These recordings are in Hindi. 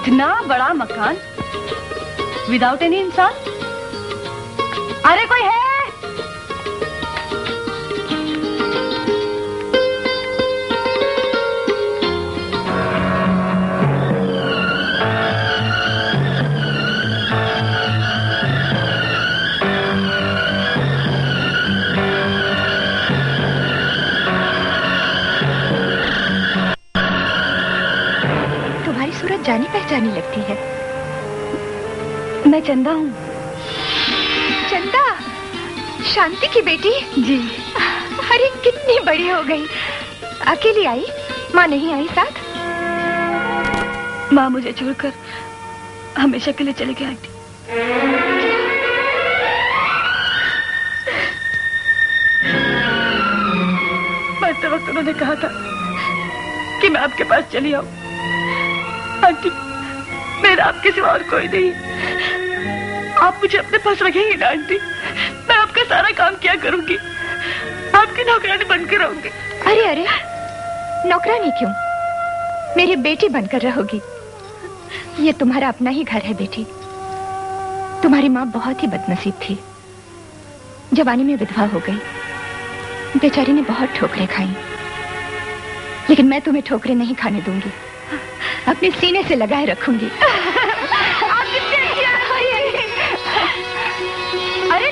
इतना बड़ा मकान विदाउट एनी इंसान। अरे कोई है? जानी पहचानी लगती है। मैं चंदा हूँ। चंदा? शांति की बेटी? जी। अरे कितनी बड़ी हो गई। अकेली आई? माँ नहीं आई साथ? माँ मुझे छोड़कर हमेशा के लिए चले गए आंटी। मरते वक्त उन्होंने कहा था कि मैं आपके पास चली आऊं। आंटी, मेरा आपके सिवा और कोई नहीं। आप मुझे अपने पास रखेंगे ना आंटी? मैं आपका सारा काम क्या करूंगी? आपकी नौकरानी बनकर रहूंगी। अरे अरे, नौकरानी क्यों? मेरी बेटी बनकर रहोगी। ये तुम्हारा अपना ही घर है बेटी। तुम्हारी माँ बहुत ही बदनसीब थी। जवानी में विधवा हो गई। बेचारी ने बहुत ठोकरें खाई, लेकिन मैं तुम्हें ठोकरें नहीं खाने दूंगी। अपने सीने से लगाए रखूंगी। आप कितनी अच्छी हैं। अरे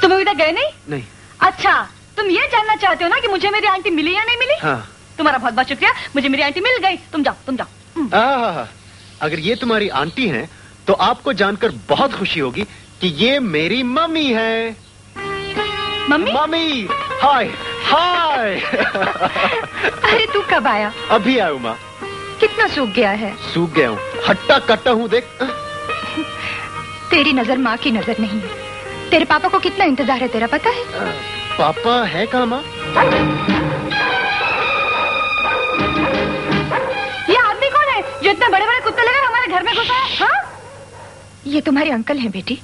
तुम अभी तक गए नहीं? नहीं। अच्छा, तुम ये जानना चाहते हो ना कि मुझे मेरी आंटी मिली या नहीं मिली? हाँ। तुम्हारा बहुत बहुत शुक्रिया, मुझे मेरी आंटी मिल गई। तुम जाओ। अगर ये तुम्हारी आंटी हैं, तो आपको जानकर बहुत खुशी होगी कि ये मेरी मम्मी है। मम्मी? मम्मी, हाय हाय। अरे तू कब आया? अभी आया हूँ माँ। कितना सूख गया है? सूख गया हूँ, हट्टा कट्टा हूँ देख। तेरी नजर माँ की नजर नहीं है। तेरे पापा को कितना इंतजार है तेरा, पता है? पापा है कहाँ माँ? ये आदमी कौन है जो इतने बड़े बड़े कुत्ते लेकर हमारे घर में घुसा है? हाँ? ये तुम्हारे अंकल हैं बेटी।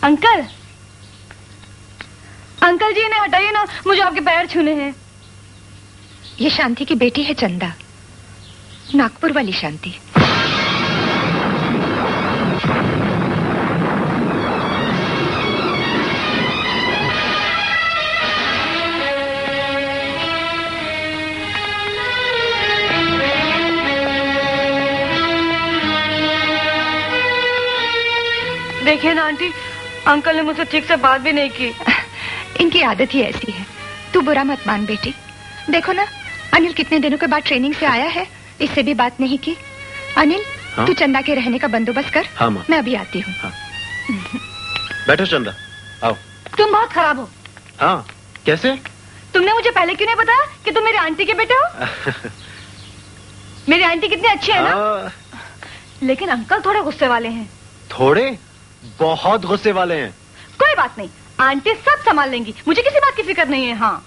अंकल? अंकल जी, इन्हें हटाइए ना, मुझे आपके पैर छूने हैं। ये शांति की बेटी है चंदा, नागपुर वाली शांति। देखिए ना आंटी, अंकल ने मुझसे ठीक से बात भी नहीं की। इनकी आदत ही ऐसी है। तू बुरा मत मान बेटी। देखो ना, अनिल कितने दिनों के बाद ट्रेनिंग से आया है, इससे भी बात नहीं की। अनिल, हाँ? तू चंदा के रहने का बंदोबस्त कर। हाँ माँ। मैं अभी आती हूँ। हाँ। बैठो चंदा, आओ। तुम बहुत खराब हो। हाँ, कैसे? तुमने मुझे पहले क्यों नहीं बताया कि तुम मेरी आंटी के बेटे हो? मेरी आंटी कितनी अच्छी है ना? लेकिन अंकल थोड़े गुस्से वाले हैं। थोड़े? बहुत गुस्से वाले हैं। कोई बात नहीं, आंटी सब संभाल लेंगी, मुझे किसी बात की फिक्र नहीं है। हाँ।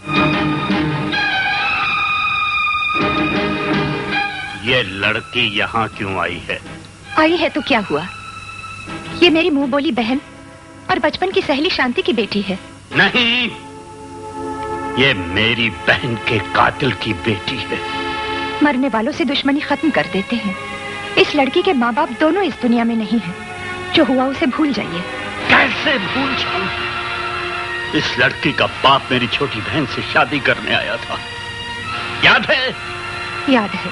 ये लड़की यहाँ क्यों आई है? आई है तो क्या हुआ? ये मेरी मुंह बोली बहन और बचपन की सहेली शांति की बेटी है। नहीं, ये मेरी बहन के कातिल की बेटी है। मरने वालों से दुश्मनी खत्म कर देते हैं। इस लड़की के माँ बाप दोनों इस दुनिया में नहीं हैं। जो हुआ उसे भूल जाइए। कैसे भूल जाऊं? इस लड़की का बाप मेरी छोटी बहन से शादी करने आया था, याद है? याद है।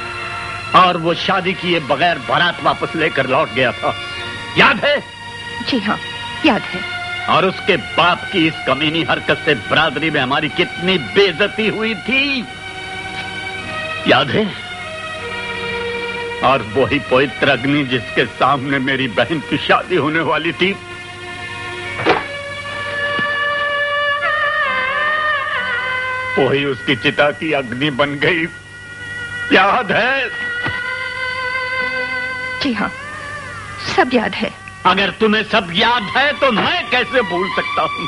और वो शादी किए बगैर बारात वापस लेकर लौट गया था, याद है? जी हाँ, याद है। और उसके बाप की इस कमीनी हरकत से बरादरी में हमारी कितनी बेइज्जती हुई थी, याद है? और वही पवित्र अग्नि जिसके सामने मेरी बहन की शादी होने वाली थी, वही उसकी चिता की अग्नि बन गई, याद है? जी हाँ, सब याद है। अगर तुम्हें सब याद है तो मैं कैसे भूल सकता हूं?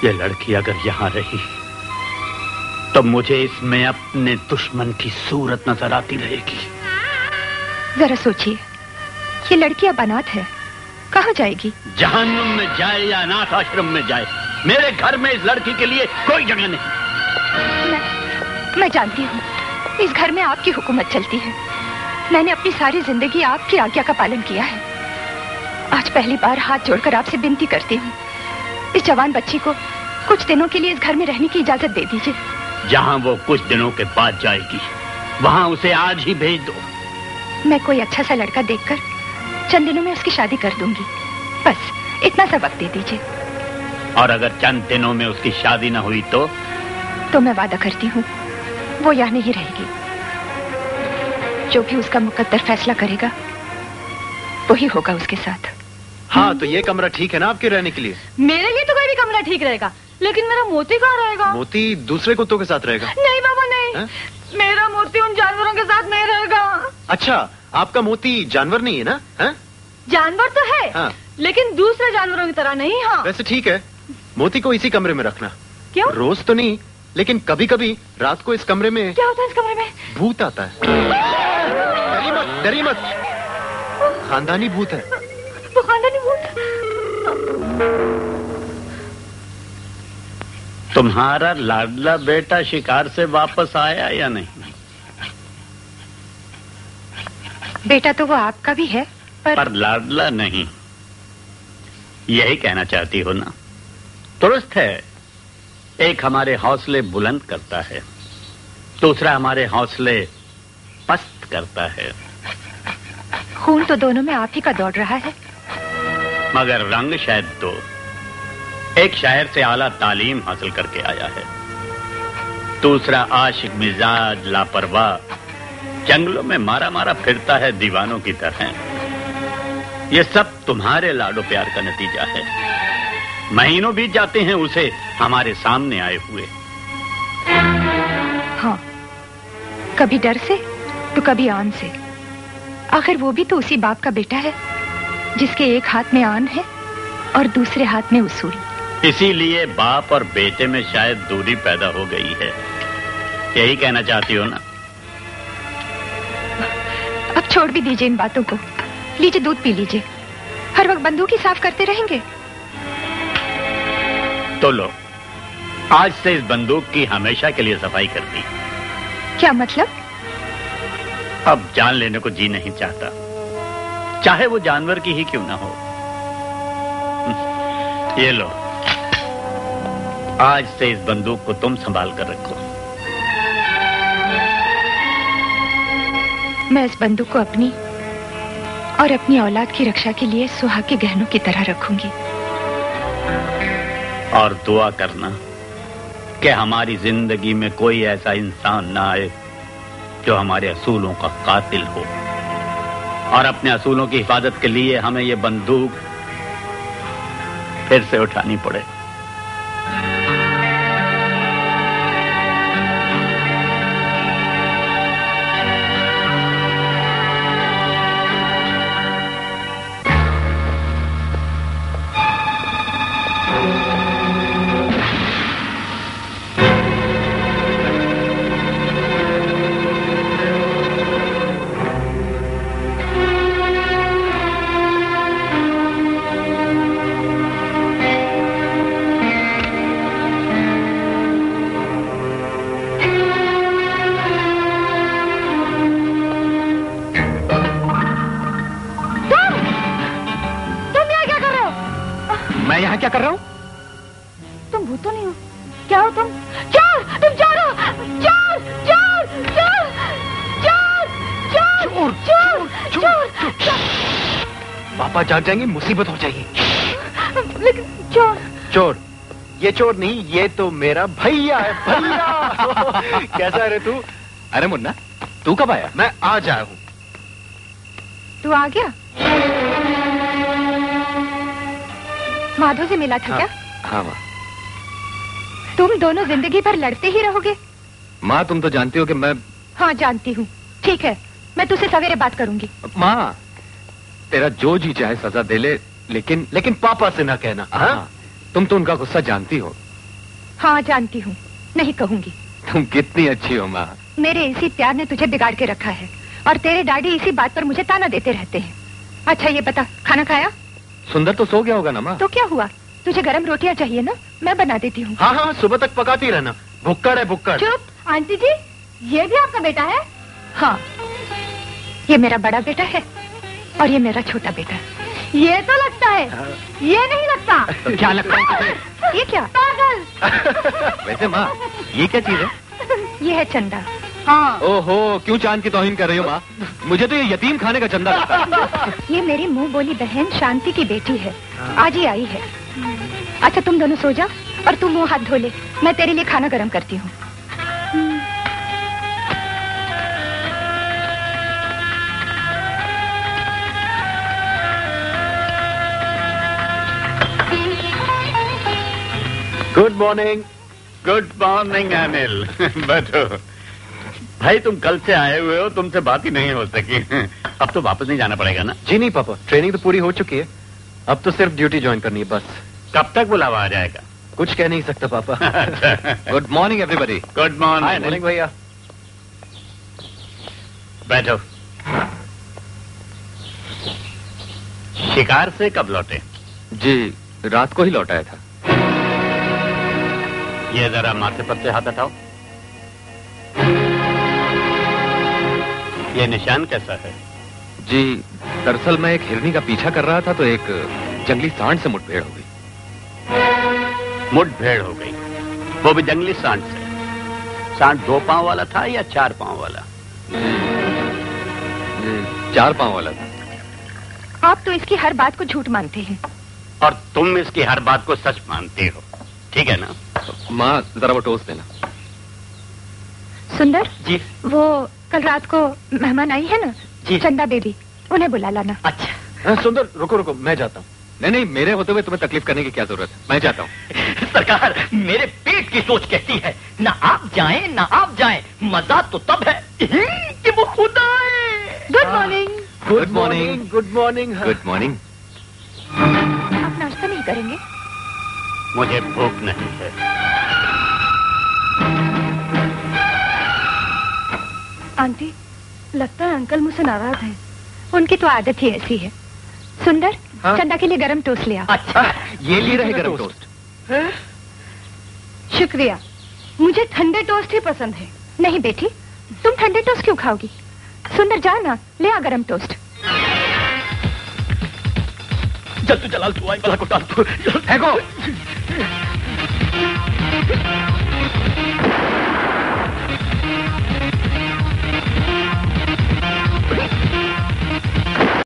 ये लड़की अगर यहां रही तो मुझे इसमें अपने दुश्मन की सूरत नजर आती रहेगी। जरा सोचिए, ये लड़की अब अनाथ है, कहाँ जाएगी? जहन्नुम में जाए या अनाथ आश्रम में जाए, मेरे घर में इस लड़की के लिए कोई जगह नहीं। मैं जानती हूँ इस घर में आपकी हुकूमत चलती है। मैंने अपनी सारी जिंदगी आपकी आज्ञा का पालन किया है। आज पहली बार हाथ जोड़कर आपसे विनती करती हूँ, इस जवान बच्ची को कुछ दिनों के लिए इस घर में रहने की इजाजत दे दीजिए। जहाँ वो कुछ दिनों के बाद जाएगी वहाँ उसे आज ही भेज दो। मैं कोई अच्छा सा लड़का देखकर चंद दिनों में उसकी शादी कर दूंगी। बस इतना सा वक्त दे दीजिए। और अगर चंद दिनों में उसकी शादी न हुई तो मैं वादा करती हूँ वो यहाँ नहीं रहेगी। जो भी उसका मुकद्दर फैसला करेगा वही होगा उसके साथ। हाँ, तो ये कमरा ठीक है ना आपके रहने के लिए? मेरे लिए तो कोई भी कमरा ठीक रहेगा, लेकिन मेरा मोती कहाँ रहेगा? मोती दूसरे कुत्तों के साथ रहेगा। नहीं बाबा नहीं। मेरा मोती उन जानवरों के साथ नहीं रहेगा। अच्छा, आपका मोती जानवर नहीं है ना? है? जानवर तो है, हाँ। लेकिन दूसरे जानवरों की तरह नहीं। हाँ वैसे ठीक है, मोती को इसी कमरे में रखना। क्यों? रोज तो नहीं, लेकिन कभी कभी रात को इस कमरे में। क्या होता है इस कमरे में? भूत आता है। डरी मत, खानदानी भूत है। वो खानदानी भूत? तुम्हारा लाडला बेटा शिकार से वापस आया या नहीं? बेटा तो वो आपका भी है, पर लाडला नहीं, यही कहना चाहती हो ना? दुरुस्त है, एक हमारे हौसले बुलंद करता है, दूसरा हमारे हौसले पस्त करता है। खून तो दोनों में आप ही का दौड़ रहा है, मगर रंग शायद दो। एक शायर से आला तालीम हासिल करके आया है, दूसरा आशिक मिजाज लापरवाह जंगलों में मारा मारा फिरता है दीवानों की तरह। ये सब तुम्हारे लाडो प्यार का नतीजा है। महीनों बीत जाते हैं उसे हमारे सामने आए हुए। हाँ, कभी डर से तो कभी आन से। आखिर वो भी तो उसी बाप का बेटा है जिसके एक हाथ में आन है और दूसरे हाथ में उसूल। इसीलिए बाप और बेटे में शायद दूरी पैदा हो गई है, यही कहना चाहती हो ना? अब छोड़ भी दीजिए इन बातों को। लीजिए दूध पी लीजिए। हर वक्त बंदूक ही साफ करते रहेंगे? तो लो, आज से इस बंदूक की हमेशा के लिए सफाई कर दी। क्या मतलब? अब जान लेने को जी नहीं चाहता, चाहे वो जानवर की ही क्यों ना हो। ये लो, आज से इस बंदूक को तुम संभाल कर रखो। मैं इस बंदूक को अपनी और अपनी औलाद की रक्षा के लिए सुहाग के गहनों की तरह रखूंगी। और दुआ करना कि हमारी जिंदगी में कोई ऐसा इंसान ना आए जो हमारे असूलों का कातिल हो, और अपने असूलों की हिफाजत के लिए हमें ये बंदूक फिर से उठानी पड़े। क्या कर रहा हूँ? तुम भूत तो नहीं हो? क्या हो तुम? चोर! तुम चोर हो! चोर! चोर! चोर! चोर! चोर! चोर! चोर! पापा जाग जाएंगे, मुसीबत हो जाएगी। लेकिन चोर? चोर? ये चोर नहीं, ये तो मेरा भैया है। भैया! कैसा है रे तू? अरे मुन्ना, तू कब आया? मैं आज आया हूँ। तू आ गया? माधो से मिला था? क्या? हाँ माँ। तुम दोनों जिंदगी भर लड़ते ही रहोगे? माँ तुम तो जानती हो कि मैं। हाँ जानती हूँ। ठीक है, मैं तुझसे सवेरे बात करूंगी। माँ, तेरा जो जी चाहे सजा दे ले, लेकिन पापा से ना कहना। हाँ? तुम तो उनका गुस्सा जानती हो। हाँ जानती हूँ, नहीं कहूंगी। तुम कितनी अच्छी हो माँ। मेरे इसी प्यार ने तुझे बिगाड़ के रखा है, और तेरे डैडी इसी बात पर मुझे ताना देते रहते हैं। अच्छा ये बता, खाना खाया? सुंदर तो सो गया होगा ना माँ? तो क्या हुआ, तुझे गरम रोटियां चाहिए ना, मैं बना देती हूँ। हाँ हाँ, सुबह तक पकाती रहना। भुक्कड़ है भुक्कड़। चुप। आंटी जी, ये भी आपका बेटा है? हाँ, ये मेरा बड़ा बेटा है और ये मेरा छोटा बेटा। ये तो लगता है, ये नहीं लगता। तो क्या लगता है तुझे? ये क्या? पागल। वैसे माँ, ये क्या चीज है? ये है चंदा। हाँ। ओहो, क्यों चांद की तौहीन कर रही हो माँ? मुझे तो ये यतीम खाने का चंदा लगता है। ये मेरी मुंह बोली बहन शांति की बेटी है, आज ही आई है। अच्छा तुम दोनों सो जाओ और तुम मुंह हाथ धो ले, मैं तेरे लिए खाना गरम करती हूँ। Good morning. Good morning Anil. बैठो। भाई तुम कल से आए हुए हो, तुमसे बात ही नहीं हो सकी। अब तो वापस नहीं जाना पड़ेगा ना? जी नहीं पापा, ट्रेनिंग तो पूरी हो चुकी है, अब तो सिर्फ ड्यूटी ज्वाइन करनी है बस। कब तक बुलावा आ जाएगा? कुछ कह नहीं सकता पापा। Good morning everybody. Good morning भैया। बैठो। शिकार से कब लौटे? जी रात को ही लौटाया था। ये जरा माथे पर से हाथ हटाओ। ये निशान कैसा है? जी दरअसल मैं एक हिरनी का पीछा कर रहा था तो एक जंगली सांड से मुठभेड़ हो गई। मुठभेड़ हो गई, वो भी जंगली सांड से? सांड 2 पांव वाला था या 4 पांव वाला? जी 4 पांव वाला था। आप तो इसकी हर बात को झूठ मानते हैं। और तुम इसकी हर बात को सच मानते हो, ठीक है ना? माँ जरा वो टोस्ट देना। सुंदर जी। वो कल रात को मेहमान आई है ना जी। चंदा बेबी, उन्हें बुला लाना। अच्छा। सुंदर रुको रुको, मैं जाता हूँ। नहीं नहीं, मेरे होते हुए तुम्हें तकलीफ करने की क्या जरूरत है, मैं जाता हूँ। सरकार, मेरे पेट की सोच कहती है ना आप जाएं ना आप जाएं, मजा तो तब है कि वो खुद आए। Good morning. Good morning. Good morning. Good morning. आप नाश्ता नहीं करेंगे? मुझे भूख नहीं है। आंटी, लगता है अंकल मुझसे नाराज हैं। उनकी तो आदत ही ऐसी है। सुंदर, हाँ? चंदा के लिए गरम टोस्ट ले आओ। अच्छा, ये ले रहे गरम टोस्ट। शुक्रिया, मुझे ठंडे टोस्ट ही पसंद है। नहीं बेटी, तुम ठंडे टोस्ट क्यों खाओगी? सुंदर जा ना, ले आ गरम टोस्ट। जल्दी जलाल तू आई बला को डाल तू। फेंको।